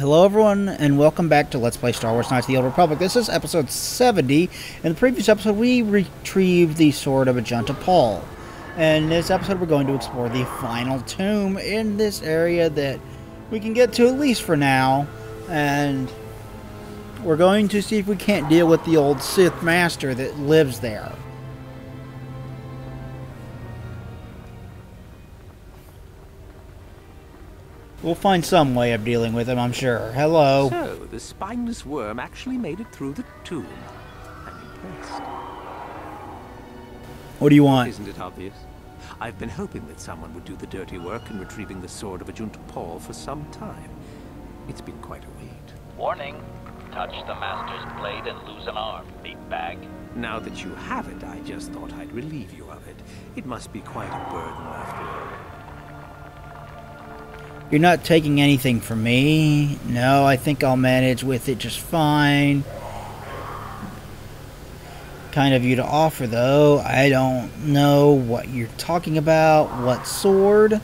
Hello everyone, and welcome back to Let's Play Star Wars Knights of the Old Republic. This is episode 70. In the previous episode, we retrieved the Sword of Ajunta Pall. And in this episode, we're going to explore the final tomb in this area that we can get to, at least for now. And we're going to see if we can't deal with the old Sith Master that lives there. We'll find some way of dealing with him, I'm sure. Hello. So, the spineless worm actually made it through the tomb. I'm impressed. What do you want? Isn't it obvious? I've been hoping that someone would do the dirty work in retrieving the Sword of Ajunta Pall for some time. It's been quite a wait. Warning. Touch the Master's blade and lose an arm, big bag. Now that you have it, I just thought I'd relieve you of it. It must be quite a burden after all. You're not taking anything from me. No, I think I'll manage with it just fine. Kind of you to offer, though. I don't know what you're talking about. What sword?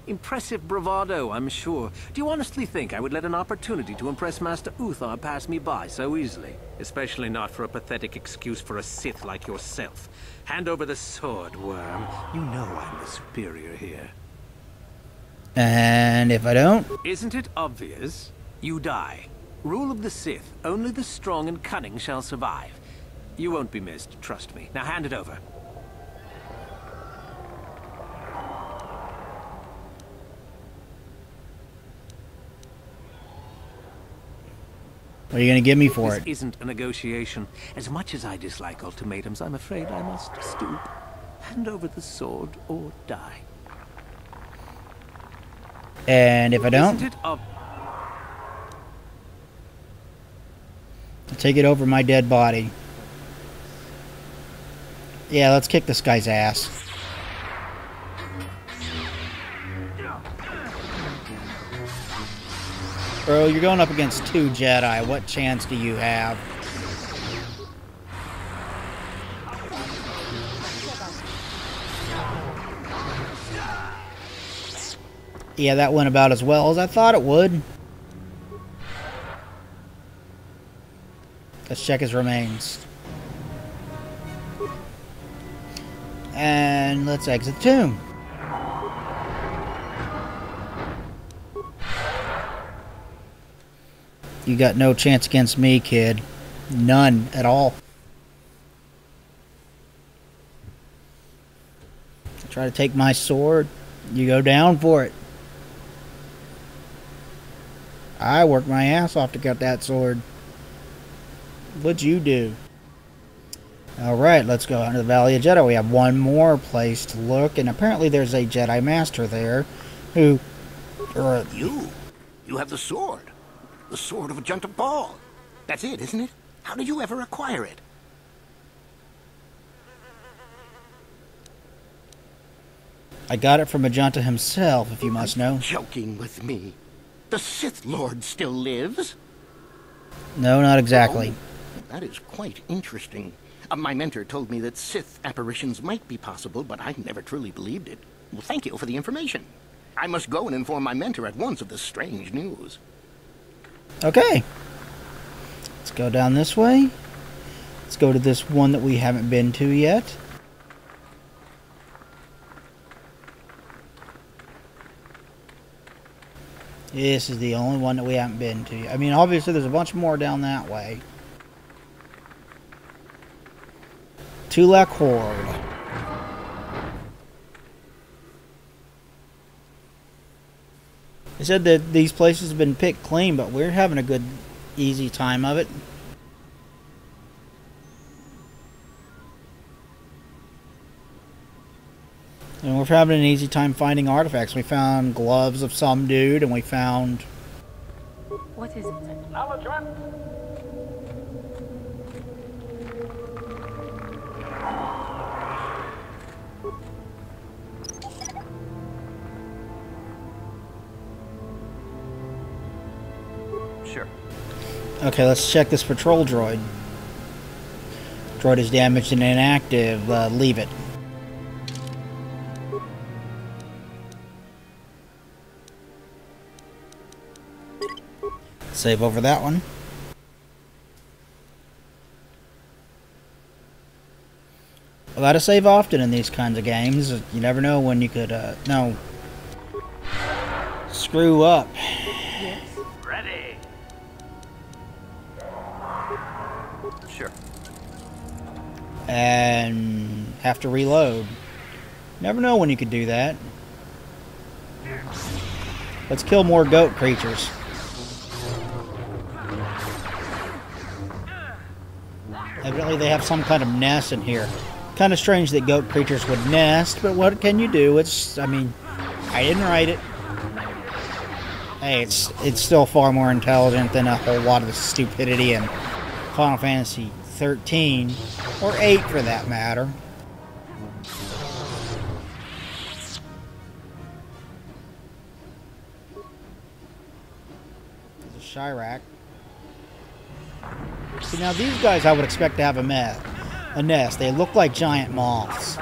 Impressive bravado, I'm sure. Do you honestly think I would let an opportunity to impress Master Uthar pass me by so easily? Especially not for a pathetic excuse for a Sith like yourself. Hand over the sword, worm. You know I'm the superior here. And if I don't? Isn't it obvious? You die. Rule of the Sith. Only the strong and cunning shall survive. You won't be missed, trust me. Now hand it over. What are you going to give me for it? This isn't a negotiation. As much as I dislike ultimatums, I'm afraid I must stoop. Hand over the sword or die. And if I don't? Isn't it I'll take it over my dead body. Yeah, let's kick this guy's ass. Bro, you're going up against two Jedi. What chance do you have? Yeah, that went about as well as I thought it would. Let's check his remains. And let's exit the tomb. You got no chance against me, kid. None at all. Try to take my sword. You go down for it. I worked my ass off to get that sword. What'd you do? Alright, let's go into the Valley of Jedha. We have one more place to look, and apparently there's a Jedi Master there who... You have the sword. The Sword of Ajunta Pall. That's it, isn't it? How did you ever acquire it? I got it from Ajunta himself, if you must know. Joking with me. The Sith Lord still lives? No, not exactly. Oh, that is quite interesting. My mentor told me that Sith apparitions might be possible, but I never truly believed it. Well, thank you for the information. I must go and inform my mentor at once of this strange news. Okay. Let's go down this way. Let's go to this one that we haven't been to yet. This is the only one that we haven't been to. I mean, obviously there's a bunch more down that way. Tulak Horde. They said that these places have been picked clean, but we're having a good, easy time of it. And we're having an easy time finding artifacts. We found gloves of some dude, and we found... What is it? Sure. Okay, let's check this patrol droid. Droid is damaged and inactive. Leave it. Save over that one. I gotta save often in these kinds of games. You never know when you could, screw up. Yes. Ready. Sure. And have to reload. Never know when you could do that. Let's kill more goat creatures. Evidently they have some kind of nest in here. Kind of strange that goat creatures would nest, but what can you do? I mean, I didn't write it. Hey, it's still far more intelligent than a whole lot of the stupidity in Final Fantasy 13, or 8 for that matter. There's a Chirac. See, now these guys I would expect to have a nest. They look like giant moths.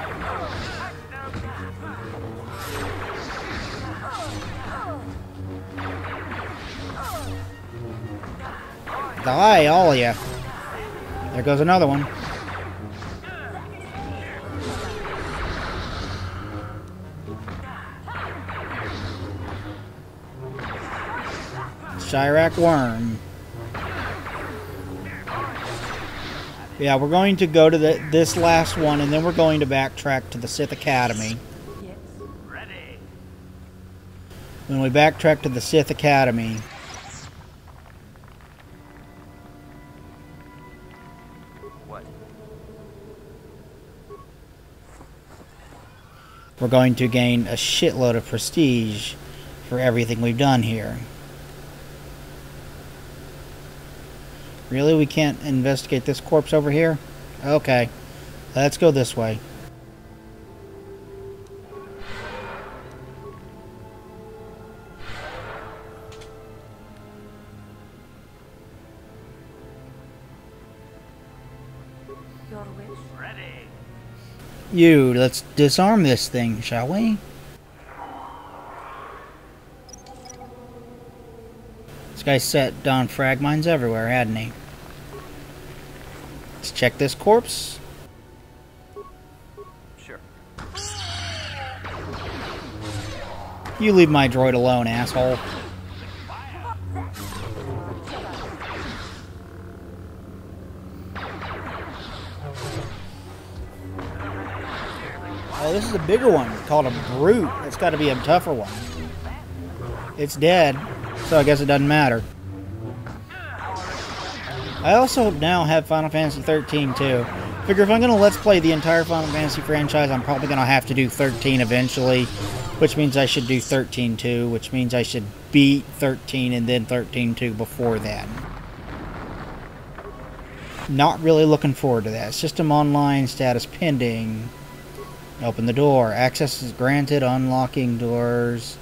Die, all of you. There goes another one. Chirac worm. Yeah, we're going to go to this last one, and then we're going to backtrack to the Sith Academy. Yes. Ready. When we backtrack to the Sith Academy, What? we're going to gain a shitload of prestige for everything we've done here. Really? We can't investigate this corpse over here? Okay. Let's go this way. Your wish. Ready. Let's disarm this thing, shall we? This guy set down frag mines everywhere, hadn't he? Let's check this corpse. Sure. You leave my droid alone, asshole. Oh, this is a bigger one, called a brute. It's got to be a tougher one. It's dead, so I guess it doesn't matter. I also now have Final Fantasy 13 too. Figure if I'm going to Let's Play the entire Final Fantasy franchise, I'm probably going to have to do 13 eventually, which means I should do 13-2, which means I should beat 13 and then 13-2 before that. Not really looking forward to that. System online, status pending. Open the door. Access is granted, unlocking doors.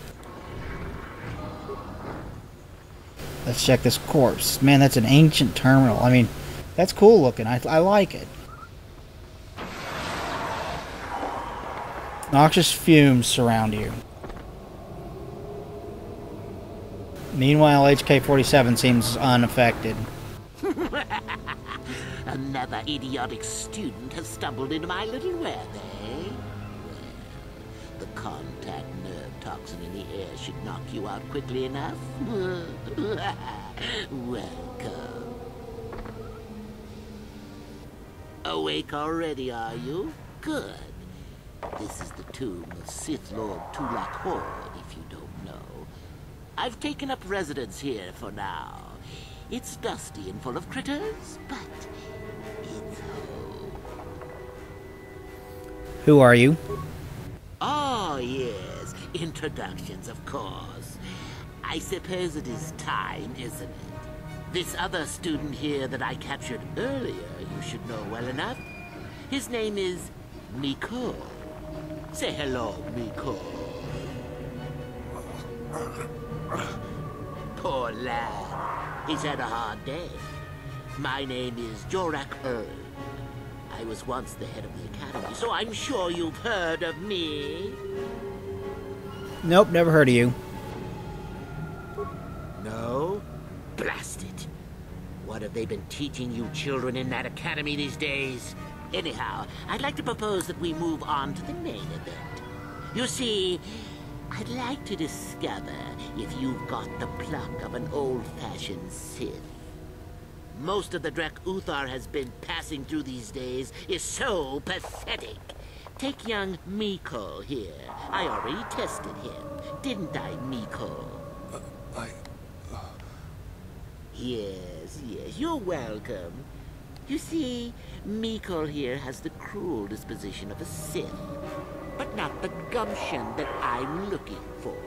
Let's check this corpse. Man, that's an ancient terminal. I mean, that's cool looking. I like it. Noxious fumes surround you. Meanwhile, HK-47 seems unaffected. Another idiotic student has stumbled into my little web, eh? The contact nerve toxin in the air should knock you out quickly enough. Welcome. Awake already, are you? Good. This is the tomb of Sith Lord Tulak Hord, if you don't know. I've taken up residence here for now. It's dusty and full of critters, but it's home. Who are you? Oh, yes. Introductions, of course. I suppose it is time, isn't it? This other student here that I captured earlier, you should know well enough. His name is Miko. Say hello, Miko. Poor lad. He's had a hard day. My name is Jorak Earl. I was once the head of the academy, so I'm sure you've heard of me. Nope, never heard of you. No? Blast it. What have they been teaching you children in that academy these days? Anyhow, I'd like to propose that we move on to the main event. You see, I'd like to discover if you've got the pluck of an old-fashioned Sith. Most of the Drek Uthar has been passing through these days is so pathetic. Take young Miko here. I already tested him, didn't I, Miko? Yes, you're welcome. You see, Miko here has the cruel disposition of a Sith, but not the gumption that I'm looking for.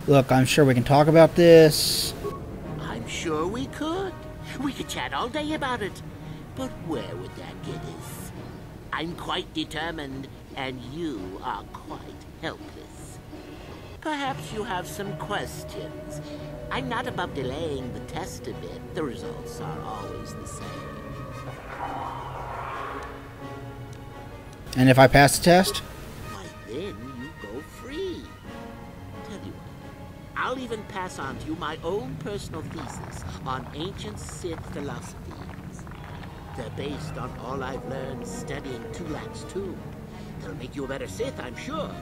Look, I'm sure we can talk about this. I'm sure we could. We could chat all day about it. But where would that get us? I'm quite determined, and you are quite helpless. Perhaps you have some questions. I'm not above delaying the test a bit. The results are always the same. And if I pass the test? Why, then you go free. Tell you what, I'll even pass on to you my own personal thesis on ancient Sith philosophies. They're based on all I've learned studying Tulak's tomb. They'll make you a better Sith, I'm sure.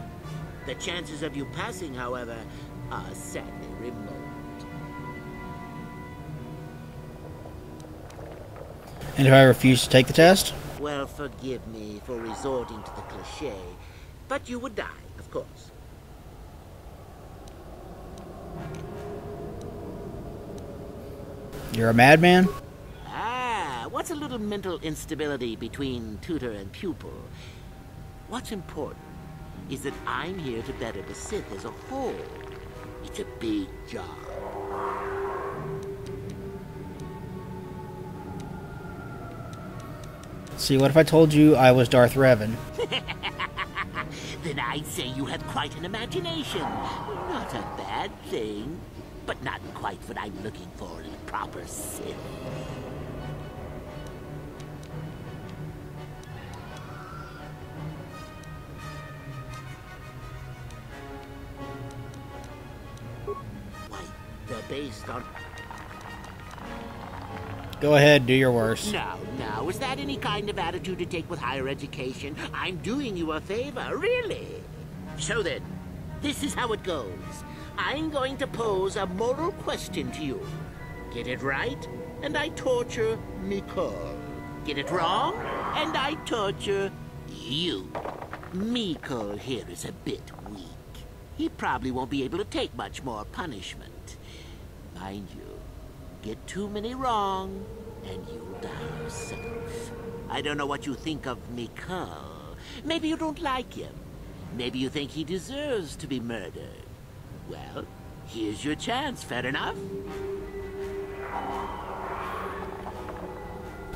The chances of you passing, however, are sadly remote. And if I refuse to take the test? Well, forgive me for resorting to the cliché, but you would die, of course. You're a madman? Ah, what's a little mental instability between tutor and pupil? What's important is that I'm here to better the Sith as a whole. It's a big job. See, what if I told you I was Darth Revan? Then I'd say you have quite an imagination. Not a bad thing, but not quite what I'm looking for in a proper Sith. Why, they're based on... Go ahead, do your worst. Now, is that any kind of attitude to take with higher education? I'm doing you a favor, really. So then, this is how it goes. I'm going to pose a moral question to you. Get it right, and I torture Miko. Get it wrong, and I torture you. Miko here is a bit weak. He probably won't be able to take much more punishment. Mind you, get too many wrong, and you'll die yourself. I don't know what you think of Miko. Maybe you don't like him. Maybe you think he deserves to be murdered. Well, here's your chance, fair enough?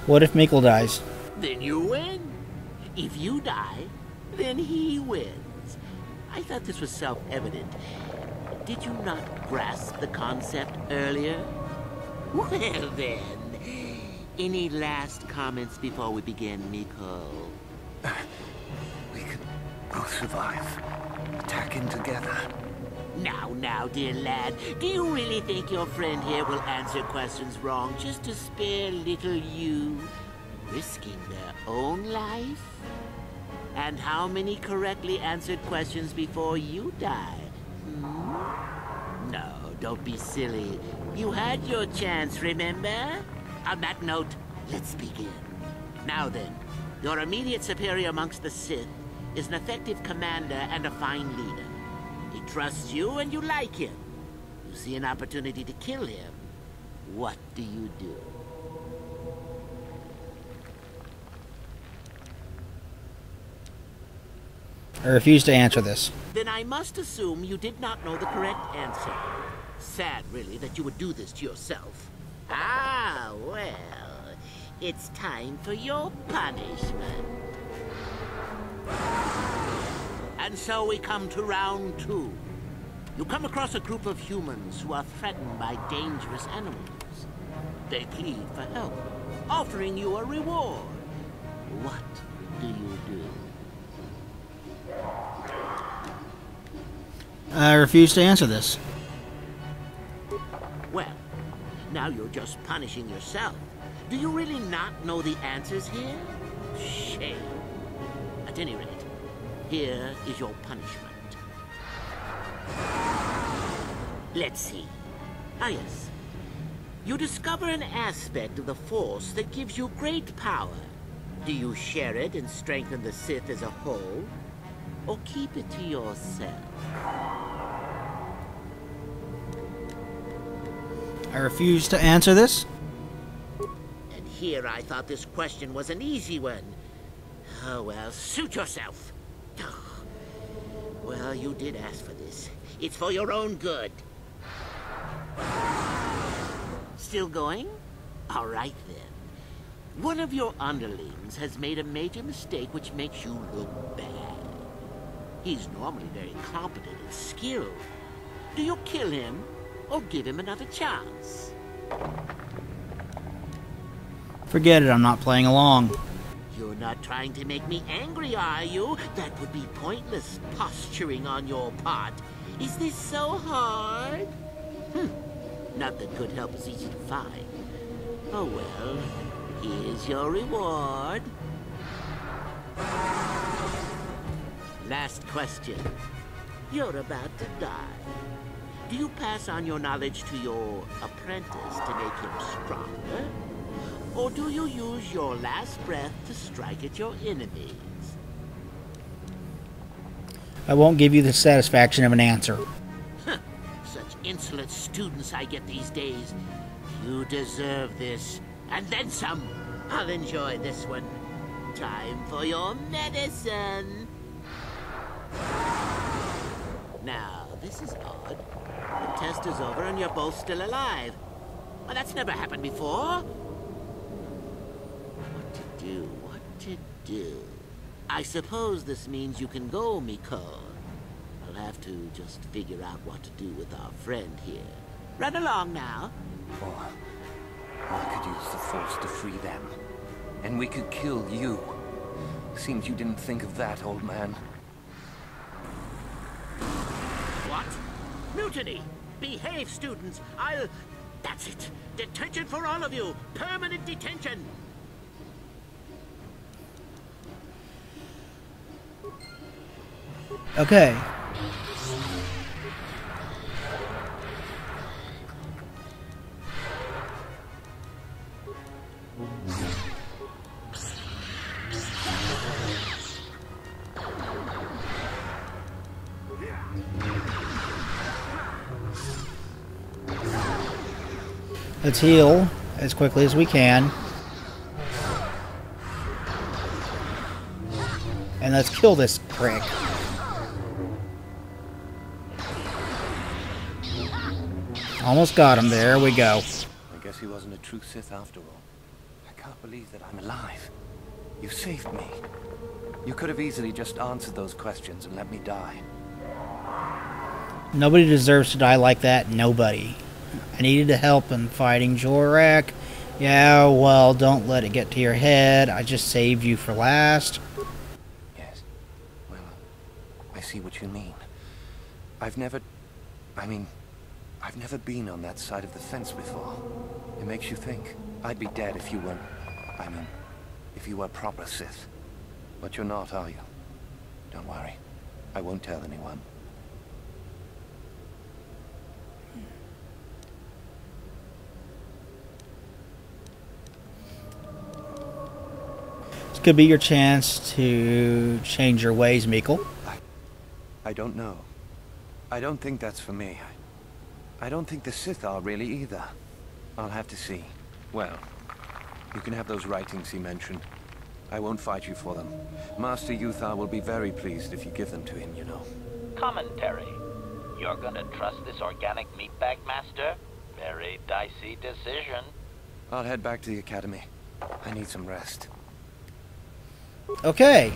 What if Mikkel dies? Then you win. If you die, then he wins. I thought this was self-evident. Did you not grasp the concept earlier? Well then, any last comments before we begin, Miko? We could both survive. Attacking together. Now, dear lad, do you really think your friend here will answer questions wrong just to spare little you, risking their own life? And how many correctly answered questions before you die? No, don't be silly. You had your chance, remember? On that note, let's begin. Now then, your immediate superior amongst the Sith is an effective commander and a fine leader. He trusts you and you like him. You see an opportunity to kill him. What do you do? I refuse to answer this. Then I must assume you did not know the correct answer. Sad, really, that you would do this to yourself. Ah, well, it's time for your punishment. And so we come to round 2. You come across a group of humans who are threatened by dangerous animals. They plead for help, offering you a reward. What do you do? I refuse to answer this. Well, now you're just punishing yourself. Do you really not know the answers here? Shame. At any rate, here is your punishment. Let's see. Ah, yes. You discover an aspect of the Force that gives you great power. Do you share it and strengthen the Sith as a whole? Or keep it to yourself? I refuse to answer this. And here I thought this question was an easy one. Oh, well, suit yourself. Well, you did ask for this. It's for your own good. Still going? All right, then. One of your underlings has made a major mistake which makes you look bad. He's normally very competent and skilled. Do you kill him or give him another chance? Forget it, I'm not playing along. You're not trying to make me angry, are you? That would be pointless posturing on your part. Is this so hard? Not that good help is easy to find. Oh well, here's your reward. Last question. You're about to die. Do you pass on your knowledge to your apprentice to make him stronger? Or do you use your last breath to strike at your enemies? I won't give you the satisfaction of an answer. Such insolent students I get these days. You deserve this. And then some. I'll enjoy this one. Time for your medicine. Now, this is odd. The test is over and you're both still alive. Well, that's never happened before. What to do? I suppose this means you can go, Miko. I'll have to just figure out what to do with our friend here. Run along now. Or I could use the Force to free them. And we could kill you. Seems you didn't think of that, old man. What? Mutiny! Behave, students! That's it! Detention for all of you! Permanent detention! Okay. Let's heal as quickly as we can. And let's kill this prick. Almost got him. There we go. I guess he wasn't a true Sith after all. I can't believe that I'm alive. You saved me. You could have easily just answered those questions and let me die. Nobody deserves to die like that. Nobody. I needed to help in fighting Jorak. Yeah, well, don't let it get to your head. I just saved you for last. Yes. Well, I see what you mean. I've never been on that side of the fence before. It makes you think. I'd be dead if you weren't... if you were proper Sith. But you're not, are you? Don't worry. I won't tell anyone. This could be your chance to change your ways, Mikkel. I don't know. I don't think that's for me. I don't think the Sith are really either. I'll have to see. Well, you can have those writings he mentioned. I won't fight you for them. Master Uthar will be very pleased if you give them to him, you know. Commentary. You're gonna trust this organic meatbag, Master? Very dicey decision. I'll head back to the academy. I need some rest. Okay.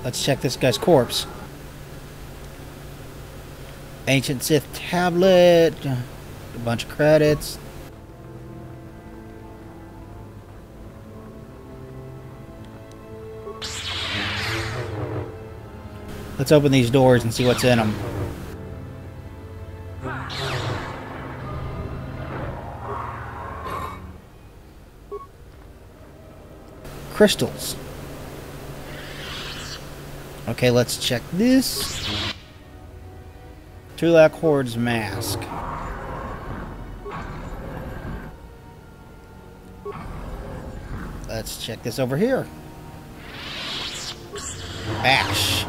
Let's check this guy's corpse. Ancient Sith tablet. A bunch of credits. Let's open these doors and see what's in them. Crystals. Okay, let's check this. Tulak Horde's mask. Let's check this over here. Bash.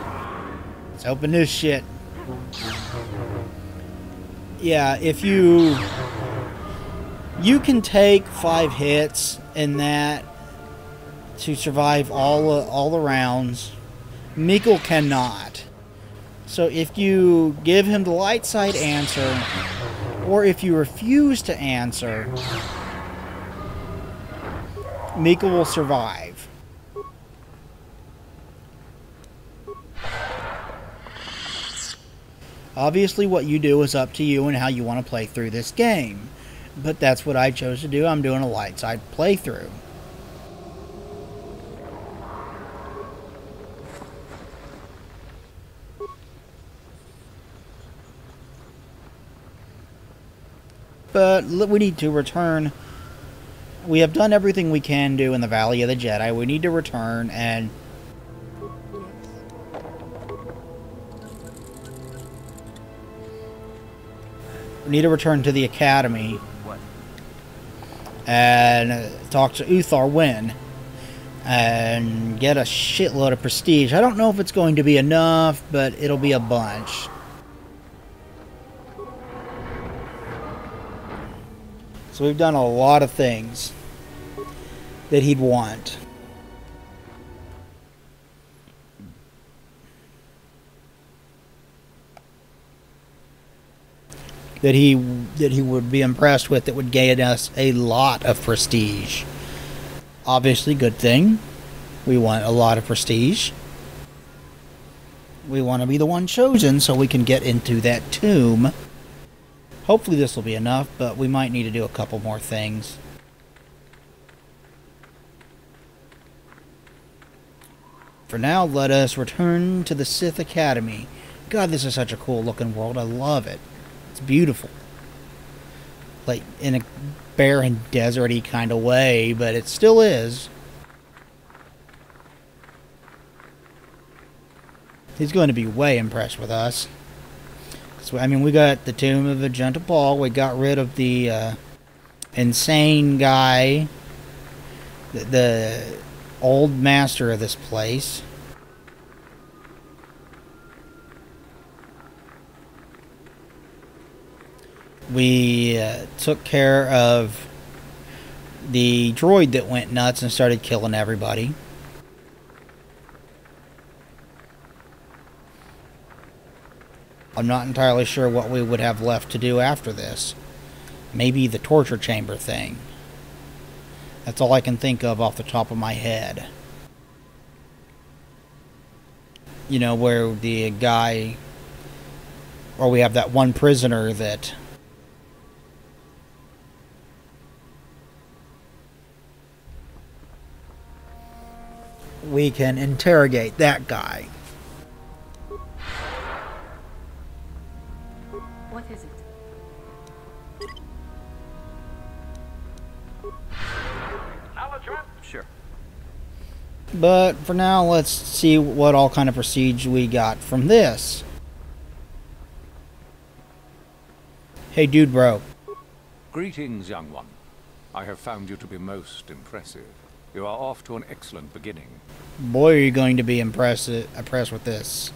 Let's open this shit. Yeah, if you can take 5 hits in that to survive all the rounds. Mikkel cannot. So if you give him the light side answer, or if you refuse to answer, Mikkel will survive. Obviously what you do is up to you and how you want to play through this game. But that's what I chose to do. I'm doing a light side playthrough. But we need to return. We have done everything we can do in the Valley of the Jedi. We need to return and... we need to return to the Academy. What? And talk to Uthar Wynn. And get a shitload of prestige. I don't know if it's going to be enough, but it'll be a bunch. So we've done a lot of things that he'd want. That he would be impressed with, that would gain us a lot of prestige. Obviously, good thing. We want a lot of prestige. We want to be the one chosen so we can get into that tomb. Hopefully this will be enough, but we might need to do a couple more things. For now, let us return to the Sith Academy. God, this is such a cool looking world. I love it. It's beautiful. Like, in a barren, deserty kind of way, but it still is. He's going to be way impressed with us. So, I mean, we got the Tomb of Ajunta Pall. We got rid of the insane guy, the old master of this place. We took care of the droid that went nuts and started killing everybody. I'm not entirely sure what we would have left to do after this. Maybe the torture chamber thing. That's all I can think of off the top of my head. You know, where the guy... or we have that one prisoner that... we can interrogate that guy. What is it? Sure. But for now, let's see what all kind of prestige we got from this. Hey, dude, bro. Greetings, young one. I have found you to be most impressive. You are off to an excellent beginning. Boy, are you going to be impressed with this.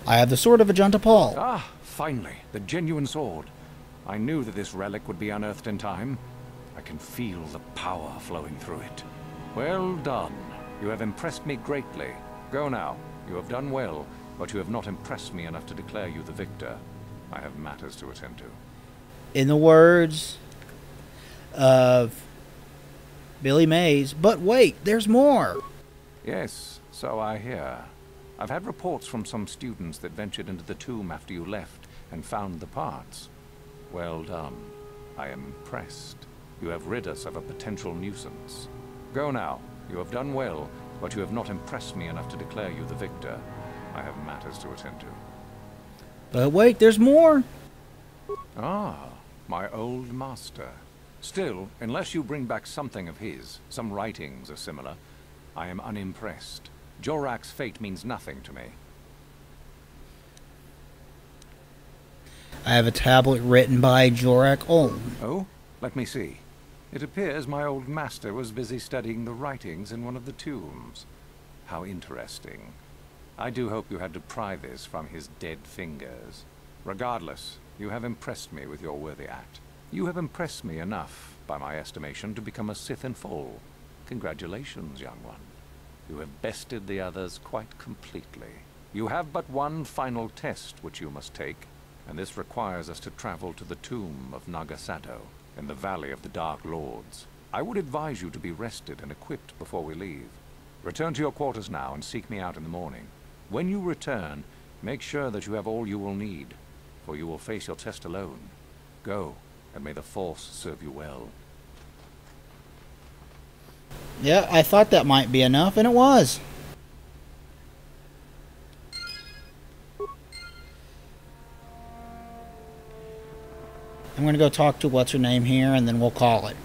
I have the Sword of Ajunta Pall. Ah, finally, the genuine sword. I knew that this relic would be unearthed in time. I can feel the power flowing through it. Well done. You have impressed me greatly. Go now. You have done well, but you have not impressed me enough to declare you the victor. I have matters to attend to. In the words of Billy Mays, but wait, there's more. Yes, so I hear. I've had reports from some students that ventured into the tomb after you left and found the parts. Well done. I am impressed. You have rid us of a potential nuisance. Go now. You have done well, but you have not impressed me enough to declare you the victor. I have matters to attend to. But wait, there's more. Ah, my old master. Still, unless you bring back something of his, some writings are similar, I am unimpressed. Jorak's fate means nothing to me. I have a tablet written by Jorak Olm. Oh? Let me see. It appears my old master was busy studying the writings in one of the tombs. How interesting. I do hope you had to pry this from his dead fingers. Regardless, you have impressed me with your worthy act. You have impressed me enough, by my estimation, to become a Sith in full. Congratulations, young one. You have bested the others quite completely. You have but one final test which you must take, and this requires us to travel to the tomb of Nagasato, in the Valley of the Dark Lords. I would advise you to be rested and equipped before we leave. Return to your quarters now and seek me out in the morning. When you return, make sure that you have all you will need, for you will face your test alone. Go, and may the Force serve you well. Yeah, I thought that might be enough, and it was. I'm going to go talk to what's-her-name here, and then we'll call it.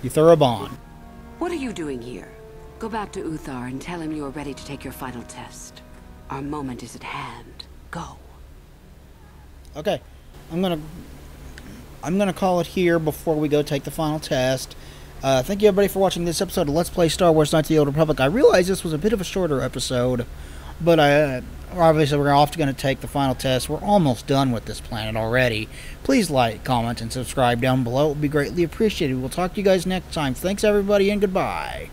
Yuthura Bon. What are you doing here? Go back to Uthar and tell him you are ready to take your final test. Our moment is at hand. Go. Okay, I'm gonna call it here before we go take the final test. Thank you everybody for watching this episode of Let's Play Star Wars Knights of the Old Republic. I realize this was a bit of a shorter episode, but obviously we're off to going to take the final test. We're almost done with this planet already. Please like, comment, and subscribe down below. It would be greatly appreciated. We'll talk to you guys next time. Thanks everybody, and goodbye.